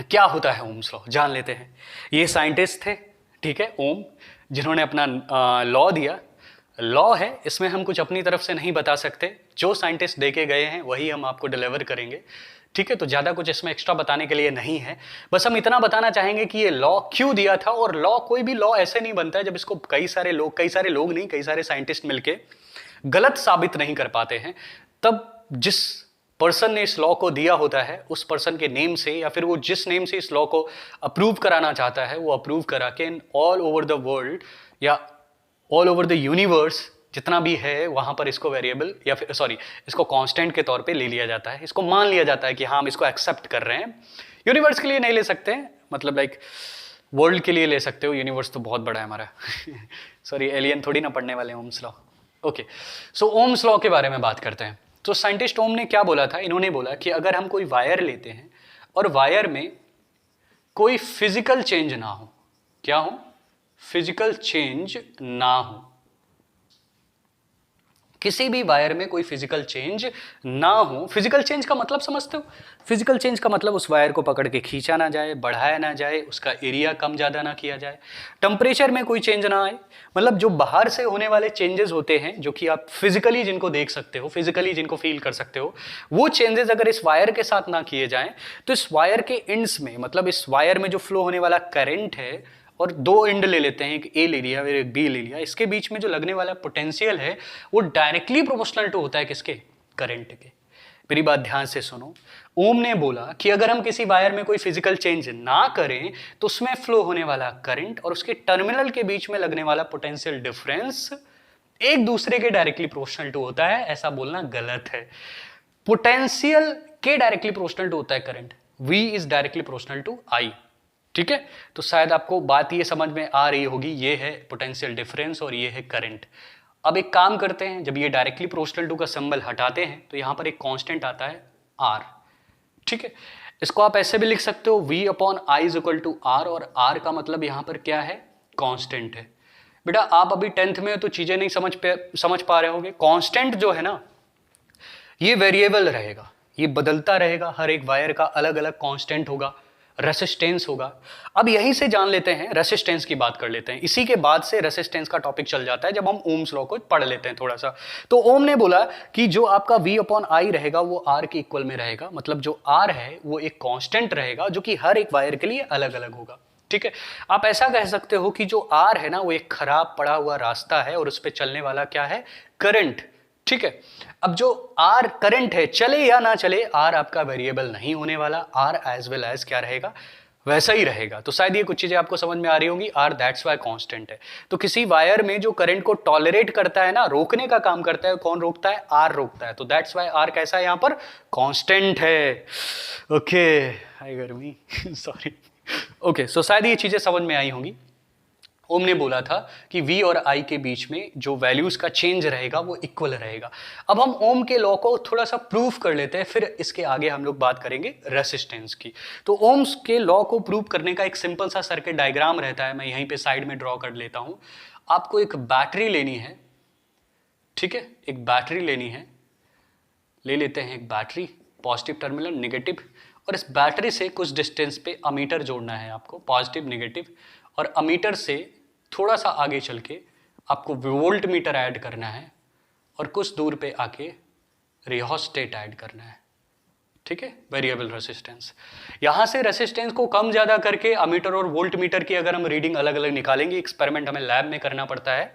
क्या होता है, ओम्स लॉ जान लेते हैं। ये साइंटिस्ट थे, ठीक है, ओम, जिन्होंने अपना लॉ दिया। लॉ है, इसमें हम कुछ अपनी तरफ से नहीं बता सकते, जो साइंटिस्ट दे के गए हैं वही हम आपको डिलीवर करेंगे, ठीक है। तो ज़्यादा कुछ इसमें एक्स्ट्रा बताने के लिए नहीं है, बस हम इतना बताना चाहेंगे कि ये लॉ क्यों दिया था। और लॉ, कोई भी लॉ ऐसे नहीं बनता है जब इसको कई सारे साइंटिस्ट मिलके गलत साबित नहीं कर पाते हैं, तब जिस पर्सन ने इस लॉ को दिया होता है उस पर्सन के नेम से, या फिर वो जिस नेम से इस लॉ को अप्रूव कराना चाहता है वो अप्रूव करा के ऑल ओवर द वर्ल्ड या ऑल ओवर द यूनिवर्स जितना भी है वहां पर इसको वेरिएबल या फिर इसको कांस्टेंट के तौर पे ले लिया जाता है, इसको मान लिया जाता है कि हाँ हम इसको एक्सेप्ट कर रहे हैं। यूनिवर्स के लिए नहीं ले सकते हैं, मतलब लाइक वर्ल्ड के लिए ले सकते हो, यूनिवर्स तो बहुत बड़ा है हमारा एलियन थोड़ी ना पढ़ने वाले हैं ओम्स लॉ। ओके, सो ओम्स लॉ के बारे में बात करते हैं। तो साइंटिस्ट ओम ने क्या बोला था, इन्होंने बोला कि अगर हम कोई वायर लेते हैं और वायर में कोई फिजिकल चेंज ना हो, क्या हो, फिजिकल चेंज ना हो, किसी भी वायर में कोई फिजिकल चेंज ना हो। फिजिकल चेंज का मतलब समझते हो? फिजिकल चेंज का मतलब उस वायर को पकड़ के खींचा ना जाए, बढ़ाया ना जाए, उसका एरिया कम ज़्यादा ना किया जाए, टेम्परेचर में कोई चेंज ना आए। मतलब जो बाहर से होने वाले चेंजेस होते हैं, जो कि आप फिजिकली जिनको देख सकते हो, फिजिकली जिनको फील कर सकते हो, वो चेंजेस अगर इस वायर के साथ ना किए जाएं तो इस वायर के एंड्स में, मतलब इस वायर में जो फ्लो होने वाला करंट है, और दो एंड ले लेते हैं, एक ए ले लिया और एक बी ले लिया, इसके बीच में जो लगने वाला पोटेंशियल है वो डायरेक्टली प्रोपोर्शनल टू होता है किसके, करंट के। मेरी बात ध्यान से सुनो, ओम ने बोला कि अगर हम किसी वायर में कोई फिजिकल चेंज ना करें तो उसमें फ्लो होने वाला करंट और उसके टर्मिनल के बीच में लगने वाला पोटेंशियल डिफरेंस एक दूसरे के डायरेक्टली प्रोपोर्शनल टू होता है। ऐसा बोलना गलत है। पोटेंशियल के डायरेक्टली प्रोपोर्शनल टू होता है current, V is directly proportional to I, ठीक है। तो शायद आपको बात ये समझ में आ रही होगी, ये है पोटेंशियल डिफरेंस और ये है करंट। अब एक काम करते हैं, जब ये डायरेक्टली प्रोपोर्शनल टू का सिंबल हटाते हैं तो यहां पर एक कांस्टेंट आता है R, ठीक है। इसको आप ऐसे भी लिख सकते हो V upon I is equal to R, और R का मतलब यहां पर क्या है, कांस्टेंट है। बेटा आप अभी 10th में हो तो चीजें नहीं समझ पा रहे होंगे। कांस्टेंट जो है ना ये वेरिएबल रहेगा, ये बदलता रहेगा, हर एक वायर का अलग अलग कांस्टेंट होगा, रेसिस्टेंस होगा। अब यहीं से जान लेते हैं, रेसिस्टेंस की बात कर लेते हैं, इसी के बाद से रेसिस्टेंस का टॉपिक चल जाता है जब हम ओम्स लॉ को पढ़ लेते हैं थोड़ा सा। तो ओम ने बोला कि जो आपका V अपॉन I रहेगा वो R के इक्वल में रहेगा, मतलब जो R है वो एक कांस्टेंट रहेगा जो कि हर एक वायर के लिए अलग अलग होगा, ठीक है। आप ऐसा कह सकते हो कि जो R है ना वो एक खराब पड़ा हुआ रास्ता है और उस पर चलने वाला क्या है, करंट, ठीक है। अब जो R करंट है, चले या ना चले, R आपका वेरिएबल नहीं होने वाला, R एज वेल एज क्या रहेगा, वैसा ही रहेगा। तो शायद ये कुछ चीजें आपको समझ में आ रही होंगी। R दैट्स वाई कांस्टेंट है। तो किसी वायर में जो करंट को टॉलरेट करता है ना, रोकने का काम करता है, कौन रोकता है, R रोकता है। तो दैट्स वाई R कैसा है, यहां पर कांस्टेंट है। ओके, हाय गर्मी सॉरी। ओके, सो शायद ये चीजें समझ में आई होंगी। ओम ने बोला था कि V और I के बीच में जो वैल्यूज का चेंज रहेगा वो इक्वल रहेगा। अब हम ओम के लॉ को थोड़ा सा प्रूफ कर लेते हैं, फिर इसके आगे हम लोग बात करेंगे रेसिस्टेंस की। तो ओम्स के लॉ को प्रूव करने का एक सिंपल सा सर्किट डायग्राम रहता है, मैं यहीं पे साइड में ड्रॉ कर लेता हूं। आपको एक बैटरी लेनी है, ठीक है, एक बैटरी लेनी है, ले लेते हैं एक बैटरी, पॉजिटिव टर्मिनल, नेगेटिव, और इस बैटरी से कुछ डिस्टेंस पे अमीटर जोड़ना है आपको, पॉजिटिव नेगेटिव, और अमीटर से थोड़ा सा आगे चल के आपको वोल्ट मीटर ऐड करना है और कुछ दूर पे आके रियोस्टेट ऐड करना है, ठीक है, वेरिएबल रेसिस्टेंस। यहां से रेसिस्टेंस को कम ज्यादा करके अमीटर और वोल्ट मीटर की अगर हम रीडिंग अलग अलग निकालेंगे, एक्सपेरिमेंट हमें लैब में करना पड़ता है।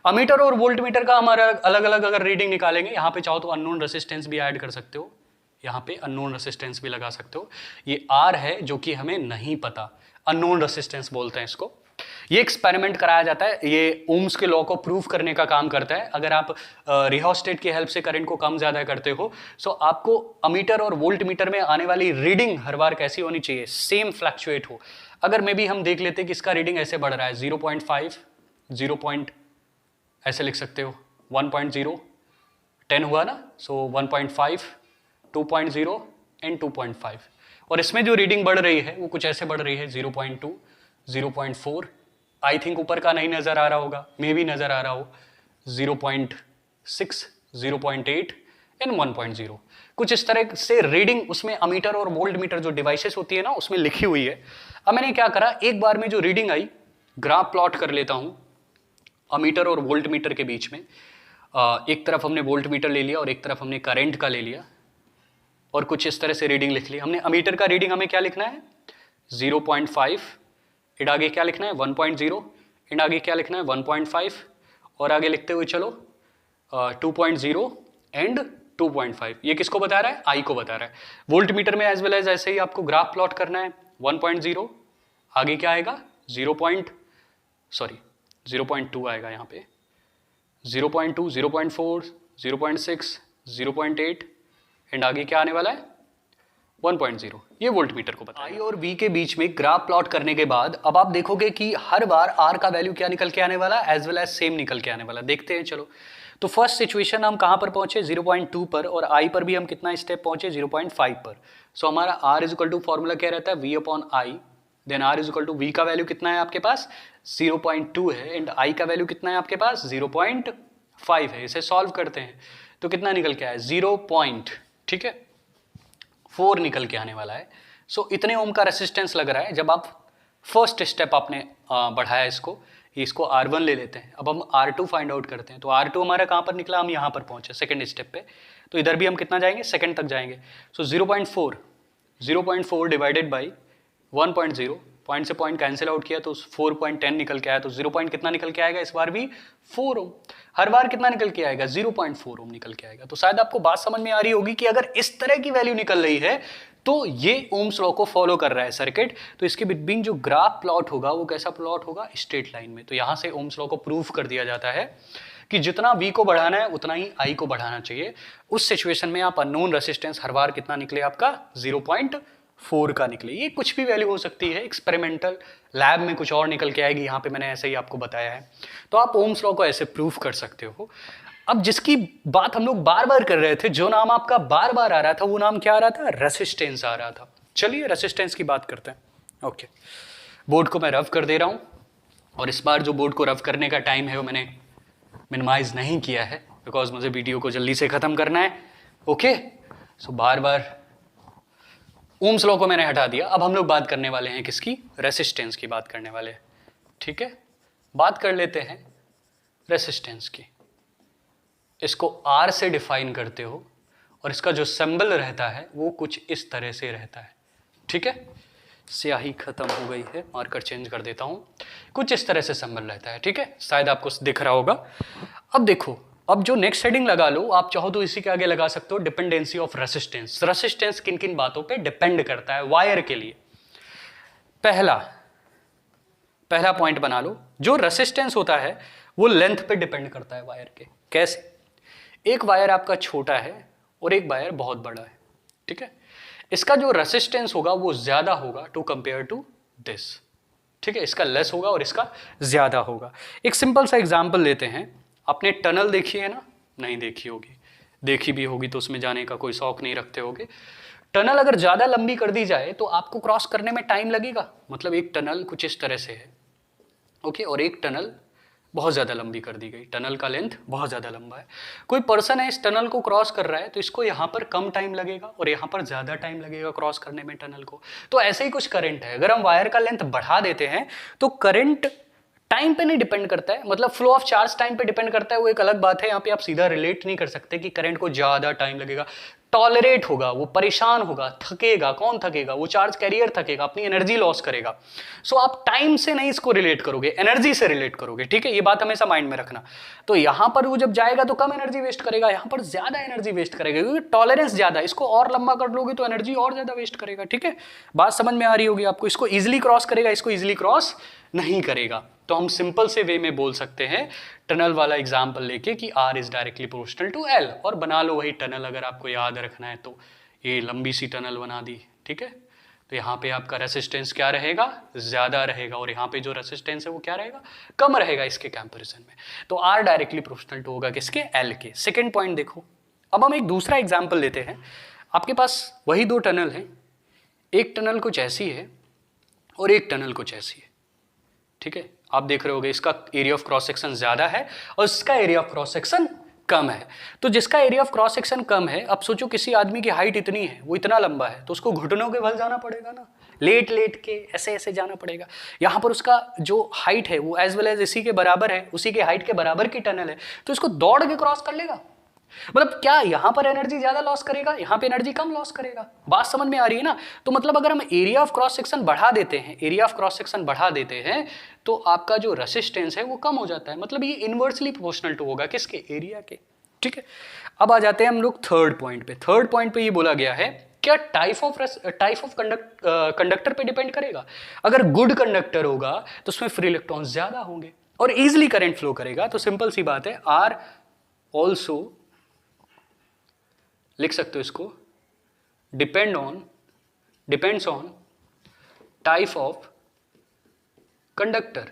अमीटर और वोल्ट मीटर का हमारा अलग अलग अगर रीडिंग निकालेंगे, यहाँ पे चाहो तो अननोन रेसिस्टेंस भी ऐड कर सकते हो, यहाँ पे अननोन रेसिस्टेंस भी लगा सकते हो। ये आर है जो कि हमें नहीं पता, अननोन रेसिस्टेंस बोलते हैं इसको। ये एक्सपेरिमेंट कराया जाता है, ये ओम्स के लॉ को प्रूव करने का काम करता है। अगर आप रिहोस्टेट की हेल्प से करंट को कम ज्यादा करते हो, सो आपको अमीटर और वोल्ट मीटर में आने वाली रीडिंग हर बार कैसी होनी चाहिए, सेम फ्लक्चुएट हो। अगर मे बी हम देख लेते हैं कि इसका रीडिंग ऐसे बढ़ रहा है 0.5, 0. ऐसे लिख सकते हो 1.0, 10 हुआ ना, सो 1.5, 2.0 एंड 2.5। और इसमें जो रीडिंग बढ़ रही है वो कुछ ऐसे बढ़ रही है 0.2, 0.4, आई थिंक ऊपर का नहीं नजर आ रहा होगा, मे भी नजर आ रहा हो, 0.6, 0.8 एंड 1.0। कुछ इस तरह से रीडिंग उसमें अमीटर और वोल्ट मीटर जो डिवाइसेस होती है ना उसमें लिखी हुई है। अब मैंने क्या करा, एक बार में जो रीडिंग आई ग्राफ प्लॉट कर लेता हूं अमीटर और वोल्ट मीटर के बीच में। एक तरफ हमने वोल्ट मीटर ले लिया और एक तरफ हमने करंट का ले लिया और कुछ इस तरह से रीडिंग लिख ली। हमने अमीटर का रीडिंग हमें क्या लिखना है 0.5, एंड आगे क्या लिखना है 1.0, एंड आगे क्या लिखना है 1.5, और आगे लिखते हुए चलो 2.0 एंड 2.5। ये किसको बता रहा है, आई को बता रहा है। वोल्ट मीटर में एज वेल एज ऐसे ही आपको ग्राफ प्लॉट करना है 1.0, आगे क्या आएगा 0.2 आएगा यहाँ पे, 0.2, 0.4, 0.6, 0.8 एंड आगे क्या आने वाला है 1.0। ये वोल्ट मीटर को बताया। आई और वी के बीच में ग्राफ प्लॉट करने के बाद अब आप देखोगे कि हर बार आर का वैल्यू क्या निकल के आने वाला है, एज वेल एज सेम निकल के आने वाला। देखते हैं चलो। तो फर्स्ट सिचुएशन हम कहां पर पहुंचे 0.2 पर, और आई पर भी हम कितना स्टेप पहुंचे 0.5 पर। सो हमारा R is equal to formula क्या रहता है V upon I, then R is equal to V का वैल्यू कितना है आपके पास 0.2 है, एंड आई का वैल्यू कितना है आपके पास 0.5 है। इसे सॉल्व करते हैं तो कितना निकल के आया 0. 4 निकल के आने वाला है। सो इतने ओम का रेसिस्टेंस लग रहा है। जब आप फर्स्ट स्टेप आपने बढ़ाया इसको R1 ले लेते हैं। अब हम R2 फाइंड आउट करते हैं। तो R2 हमारा कहाँ पर निकला, हम यहाँ पर पहुंचे सेकंड स्टेप पे। तो इधर भी हम कितना जाएंगे, सेकंड तक जाएंगे। सो 0.4 डिवाइडेड बाई 1.0, पॉइंट से पॉइंट कैंसिल आउट किया तो 4.10 निकल के आया। तो 0 पॉइंट कितना निकल के आएगा इस बार भी 4 ओम। हर बार कितना निकल के आएगा 0.4 ओम निकल के आएगा। तो शायद आपको बात समझ में आ रही होगी कि अगर इस तरह की वैल्यू निकल रही है तो ये ओम्स लॉ को फॉलो कर रहा है सर्किट। तो इसके बिटवीन जो ग्राफ प्लॉट होगा वो कैसा प्लॉट होगा, स्ट्रेट लाइन में। तो यहां से ओम्स लॉ को प्रूव कर दिया जाता है कि जितना V को बढ़ाना है उतना ही I को बढ़ाना चाहिए। उस सिचुएशन में आप अननोन रेसिस्टेंस हर बार कितना निकले आपका 0.4 का निकले। ये कुछ भी वैल्यू हो सकती है, एक्सपेरिमेंटल लैब में कुछ और निकल के आएगी, यहाँ पे मैंने ऐसे ही आपको बताया है। तो आप ओम्स लॉ को ऐसे प्रूव कर सकते हो। अब जिसकी बात हम लोग बार बार कर रहे थे, जो नाम आपका बार बार आ रहा था वो नाम क्या आ रहा था, रेसिस्टेंस आ रहा था। चलिए रेसिस्टेंस की बात करते हैं। ओके, बोर्ड को मैं रफ कर दे रहा हूं, और इस बार जो बोर्ड को रफ करने का टाइम है वो मैंने मिनिमाइज नहीं किया है बिकॉज मुझे वीडियो को जल्दी से खत्म करना है। ओके, सो बार बार ओम्स लॉ को मैंने हटा दिया। अब हम लोग बात करने वाले हैं किसकी, रेसिस्टेंस की बात करने वाले हैं। ठीक है, बात कर लेते हैं रेसिस्टेंस की। इसको R से डिफाइन करते हो और इसका जो सिंबल रहता है वो कुछ इस तरह से रहता है। ठीक है, स्याही खत्म हो गई है, मार्कर चेंज कर देता हूं। कुछ इस तरह से सिंबल रहता है। ठीक है, शायद आपको दिख रहा होगा। अब देखो, अब जो नेक्स्ट हेडिंग लगा लो, आप चाहो तो इसी के आगे लगा सकते हो डिपेंडेंसी ऑफ रेसिस्टेंस। रेसिस्टेंस किन किन बातों पे डिपेंड करता है वायर के लिए। पहला पॉइंट बना लो, जो रेसिस्टेंस होता है वो लेंथ पे डिपेंड करता है वायर के। कैसे, एक वायर आपका छोटा है और एक वायर बहुत बड़ा है। ठीक है, इसका जो रेसिस्टेंस होगा वो ज्यादा होगा टू कंपेयर टू दिस। ठीक है, इसका लेस होगा और इसका ज्यादा होगा। एक सिंपल सा एग्जांपल लेते हैं। आपने टनल देखी है ना, नहीं देखी होगी, देखी भी होगी तो उसमें जाने का कोई शौक नहीं रखते होगे। टनल अगर ज्यादा लंबी कर दी जाए तो आपको क्रॉस करने में टाइम लगेगा। मतलब एक टनल कुछ इस तरह से है, ओके, और एक टनल बहुत ज़्यादा लंबी कर दी गई, टनल का लेंथ बहुत ज़्यादा लंबा है। कोई पर्सन है इस टनल को क्रॉस कर रहा है तो इसको यहाँ पर कम टाइम लगेगा और यहाँ पर ज़्यादा टाइम लगेगा क्रॉस करने में टनल को। तो ऐसे ही कुछ करंट है, अगर हम वायर का लेंथ बढ़ा देते हैं तो करंट टाइम पे नहीं डिपेंड करता है, मतलब फ्लो ऑफ चार्ज टाइम पे डिपेंड करता है, वो एक अलग बात है। यहाँ पे आप सीधा रिलेट नहीं कर सकते कि करंट को ज़्यादा टाइम लगेगा। टॉलरेट होगा, वो परेशान होगा, थकेगा। कौन थकेगा? वो चार्ज कैरियर थकेगा, अपनी एनर्जी लॉस करेगा। सो आप टाइम से नहीं इसको रिलेट करोगे, एनर्जी से रिलेट करोगे, ठीक है? ये बात हमेशा माइंड में रखना। तो यहां पर वो जब जाएगा तो कम एनर्जी वेस्ट करेगा, यहां पर ज्यादा एनर्जी वेस्ट करेगा, क्योंकि टॉलरेंस ज्यादा। इसको और लंबा कर लोगे तो एनर्जी और ज्यादा वेस्ट करेगा, ठीक है? बात समझ में आ रही होगी आपको? इसको इजिली क्रॉस करेगा, इसको इजिली क्रॉस नहीं करेगा। तो हम सिंपल से वे में बोल सकते हैं टनल वाला एग्जांपल लेके कि R is directly proportional to L, और बना लो वही टनल अगर आपको याद रखना है तो। ये लंबी सी टनल बना दी, ठीक है? तो यहाँ पे आपका रेसिस्टेंस क्या रहेगा? ज्यादा रहेगा, और यहाँ पे जो रेसिस्टेंस है वो क्या रहेगा? कम रहेगा इसके कंपैरिजन में। तो R डायरेक्टली प्रोपोर्शनल टू होगा किसके? L के। सेकेंड पॉइंट देखो, अब हम एक दूसरा एग्जाम्पल लेते हैं। आपके पास वही दो टनल है, एक टनल कुछ ऐसी है और एक टनल कुछ ऐसी है, ठीक है? आप देख रहे होगे इसका एरिया ऑफ क्रॉस सेक्शन ज्यादा है और इसका एरिया ऑफ क्रॉस सेक्शन कम है। तो जिसका एरिया ऑफ क्रॉस सेक्शन कम है, अब सोचो किसी आदमी की हाइट इतनी है, वो इतना लंबा है, तो उसको घुटनों के बल जाना पड़ेगा ना, लेट लेट के ऐसे ऐसे जाना पड़ेगा। यहाँ पर उसका जो हाइट है वो एज वेल एज इसी के बराबर है, उसी के हाइट के बराबर की टनल है, तो इसको दौड़ के क्रॉस कर लेगा। मतलब क्या यहां पर एनर्जी ज्यादा लॉस करेगा, यहां पे एनर्जी कम लॉस करेगा? बात समझ में आ रही है ना? तो मतलब अगर हम एरिया ऑफ क्रॉस सेक्शन बढ़ा देते हैं, एरिया ऑफ क्रॉस सेक्शन बढ़ा देते हैं, तो आपका जो रेसिस्टेंस है वो कम हो जाता है। मतलब ये इनवर्सली प्रोपोर्शनल टू होगा किसके? एरिया के, ठीक है? अब आ जाते हैं हम लोग थर्ड पॉइंट पे। थर्ड पॉइंट पे ये बोला गया है क्या टाइप ऑफ कंडक्टर पे डिपेंड करेगा। अगर गुड कंडक्टर होगा तो उसमें फ्री इलेक्ट्रॉन ज्यादा होंगे और इजिली करंट फ्लो करेगा। तो सिंपल सी बात है, आर ऑल्सो लिख सकते हो इसको, depends on type of conductor.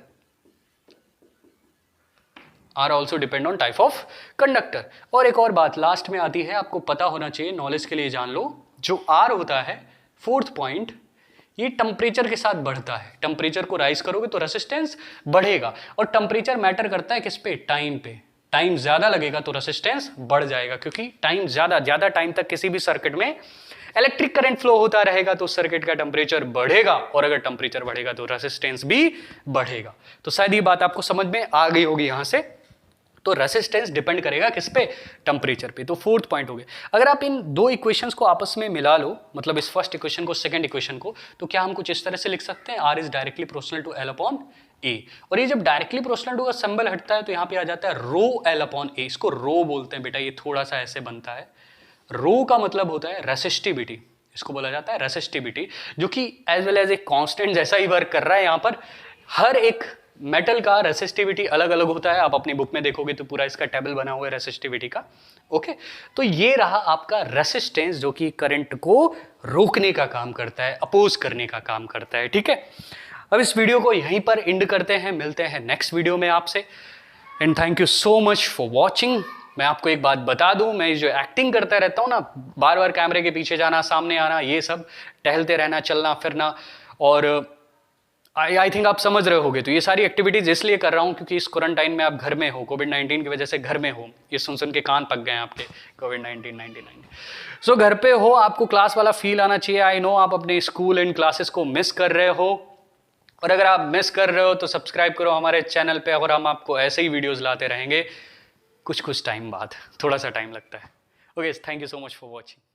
R also depend on type of conductor. और एक और बात लास्ट में आती है, आपको पता होना चाहिए, नॉलेज के लिए जान लो, जो आर होता है, फोर्थ पॉइंट, ये टेम्परेचर के साथ बढ़ता है। टेम्परेचर को राइज करोगे तो रेसिस्टेंस बढ़ेगा, और टेम्परेचर मैटर करता है किस पे? टाइम पे। टाइम ज्यादा लगेगा तो रेसिस्टेंस बढ़ जाएगा, क्योंकि टाइम ज्यादा टाइम तक किसी भी सर्किट में इलेक्ट्रिक करंट फ्लो होता रहेगा तो सर्किट का टेम्परेचर बढ़ेगा, और अगर टेम्परेचर बढ़ेगा तो रेसिस्टेंस भी बढ़ेगा। तो शायद ये बात आपको समझ में आ गई होगी यहां से। तो रेसिस्टेंस डिपेंड करेगा किस पे? टेम्परेचर पे। तो फोर्थ पॉइंट हो गया। अगर आप इन दो इक्वेशंस को आपस में मिला लो, मतलब इस फर्स्ट इक्वेशन को, सेकंड इक्वेशन को, तो क्या हम कुछ इस तरह से लिख सकते हैं, R is directly proportional to L upon A. और ये जब डायरेक्टली प्रोपोर्शनल टू का सिंबल हटता है तो यहाँ पे आ जाता है रो एल अपॉन ए। इसको रो बोलते हैं बेटा, ये थोड़ा सा ऐसे बनता है। रो का मतलब होता है रेसिस्टिविटी, इसको बोला जाता है रेसिस्टिविटी, जो कि as well as a constant जैसा ही वर्क कर रहा है। यहाँ पर हर एक मेटल का रेसिस्टिविटी अलग अलग होता है। आप अपनी बुक में देखोगे तो पूरा इसका टेबल बना हुआ है रेसिस्टिविटी का, ओके? तो ये रहा आपका रेसिस्टेंस, जो कि करंट को रोकने का काम करता है, अपोज करने का काम करता है, ठीक है? अब इस वीडियो को यहीं पर एंड करते हैं, मिलते हैं नेक्स्ट वीडियो में आपसे। And thank you so much for watching. मैं आपको एक बात बता दूं, मैं जो एक्टिंग करता रहता हूं ना, बार बार कैमरे के पीछे जाना, सामने आना, ये सब टहलते रहना, चलना फिरना, और आई थिंक आप समझ रहे होगे। तो ये सारी एक्टिविटीज इसलिए कर रहा हूँ क्योंकि इस क्वारंटाइन में आप घर में हो, कोविड-19 की वजह से घर में हो। ये सुन के कान पक गए हैं आपके, कोविड-19 सो घर पे हो, आपको क्लास वाला फील आना चाहिए। आई नो आप अपने स्कूल एंड क्लासेस को मिस कर रहे हो, और अगर आप मिस कर रहे हो तो सब्सक्राइब करो हमारे चैनल पे, और हम आपको ऐसे ही वीडियोस लाते रहेंगे कुछ टाइम बाद, थोड़ा सा टाइम लगता है। Okay, thank you so much for watching.